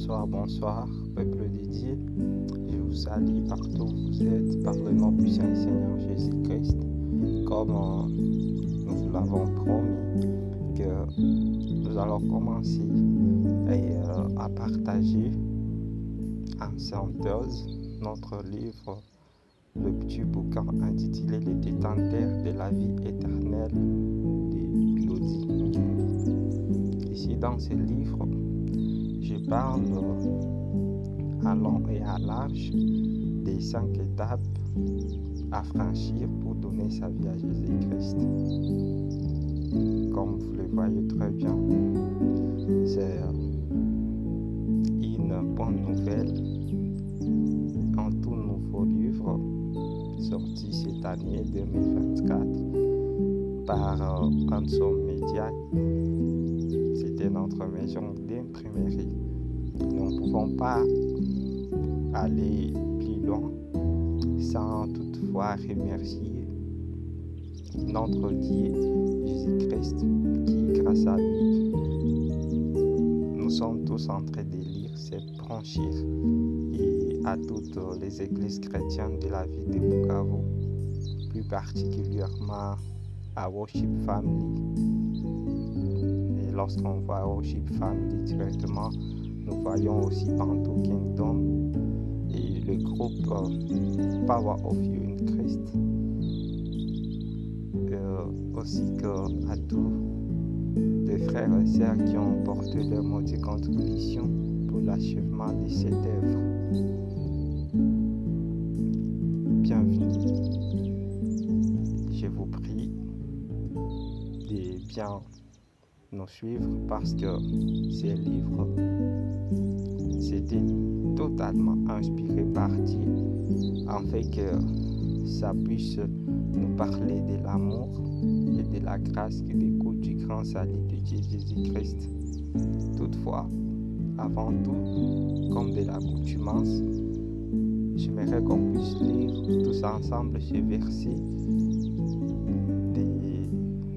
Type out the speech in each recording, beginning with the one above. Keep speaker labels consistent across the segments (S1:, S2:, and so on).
S1: bonsoir, peuple de Dieu. Je vous salue partout où vous êtes par le nom puissant du Seigneur Jésus-Christ. Comme nous vous l'avons promis, que nous allons commencer à partager en synthèse notre livre, le petit bouquin intitulé Les détenteurs de la vie éternelle de Claudie. Ici dans ce livre, je parle à long et à large des 5 étapes à franchir pour donner sa vie à Jésus-Christ. Comme vous le voyez très bien, c'est une bonne nouvelle, un tout nouveau livre sorti cette année 2024 par Handsome Media. C'était notre maison d'imprimerie. Nous ne pouvons pas aller plus loin sans toutefois remercier notre Dieu Jésus-Christ qui, grâce à lui, nous sommes tous en train de lire cette franchise, et à toutes les églises chrétiennes de la ville de Bukavu, plus particulièrement à Worship Family. Et lorsqu'on voit Worship Family directement, nous voyons aussi Bantu Kingdom et le groupe Power of You in Christ, aussi qu'à tous les frères et sœurs qui ont porté leur mot de contribution pour l'achèvement de cette œuvre. Bienvenue. Je vous prie de bien nous suivre parce que ces livres c'était totalement inspiré par Dieu, afin que ça puisse nous parler de l'amour et de la grâce qui découle du grand salut de Dieu Jésus-Christ. Toutefois, avant tout, comme de l'accoutumance, j'aimerais qu'on puisse lire tous ensemble ces versets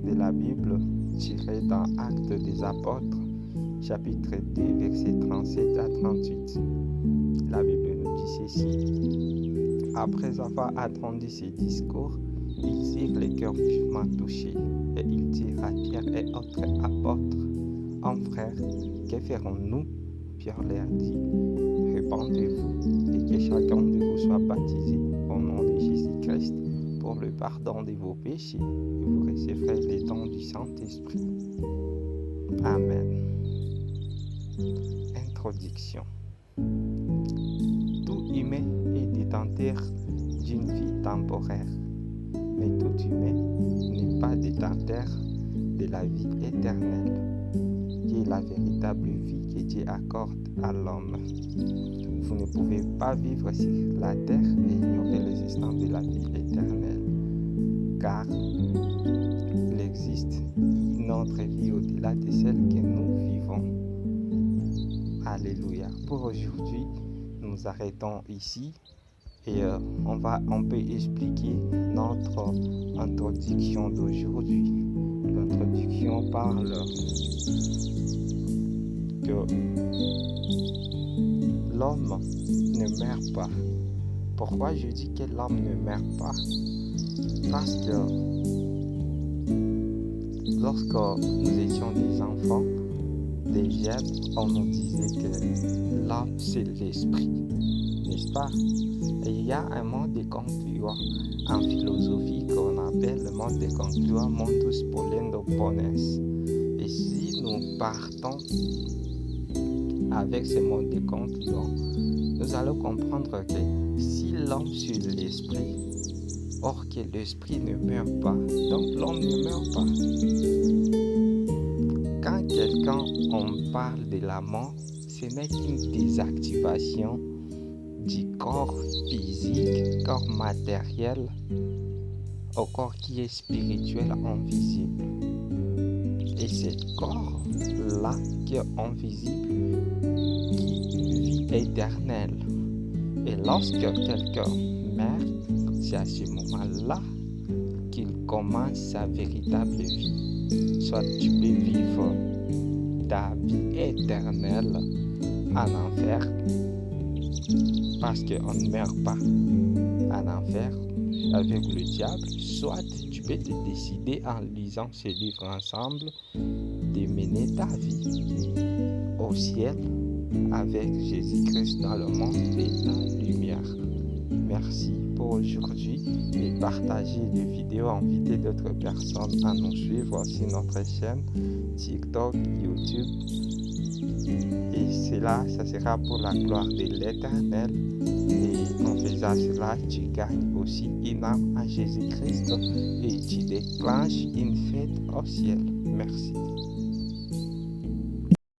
S1: de la Bible tirés dans Actes des Apôtres, chapitre 2, versets 37 à 38. La Bible nous dit ceci. Après avoir entendu ces discours, ils eurent le cœur vivement touchés, et ils dirent à Pierre et autres apôtres: Hommes frères, que ferons-nous? Pierre leur dit: Répandez-vous, et que chacun de vous soit baptisé au nom de Jésus-Christ pour le pardon de vos péchés, et vous recevrez les dons du Saint-Esprit. Amen. Introduction. Tout humain est détenteur d'une vie temporaire, mais tout humain n'est pas détenteur de la vie éternelle, qui est la véritable vie que Dieu accorde à l'homme. Vous ne pouvez pas vivre sur la terre et ignorer l'existence de la vie éternelle, car il existe une autre vie au-delà de celle que nous vivons. Alléluia. Pour aujourd'hui, nous arrêtons ici et on peut expliquer notre introduction d'aujourd'hui. L'introduction parle que l'homme ne meurt pas. Pourquoi je dis que l'homme ne meurt pas? Parce que lorsque nous étions des enfants, des jeunes, on nous disait que l'homme c'est l'esprit, n'est-ce pas? Et il y a un mode de concluant en philosophie qu'on appelle le mode de concluant Montus Polendo Pones. Et si nous partons avec ce mode de concluant, nous allons comprendre que si l'homme suit l'esprit, or que l'esprit ne meurt pas, donc l'homme ne meurt pas. Quand quelqu'un on parle de la mort, ce n'est qu'une désactivation du corps physique, corps matériel, au corps qui est spirituel invisible. Et ce corps-là qui est invisible, qui vit éternel. Et lorsque quelqu'un meurt, c'est à ce moment-là qu'il commence sa véritable vie. Soit tu peux vivre ta vie éternelle en enfer, parce qu'on ne meurt pas en enfer avec le diable, soit tu peux te décider en lisant ce livre ensemble de mener ta vie au ciel avec Jésus-Christ dans le monde et la lumière. Merci pour aujourd'hui et partagez les vidéos, invitez d'autres personnes à nous suivre sur notre chaîne TikTok, YouTube. Et cela, ça sera pour la gloire de l'Éternel. Et en faisant cela, tu gagnes aussi une âme à Jésus-Christ et tu déclenches une fête au ciel. Merci.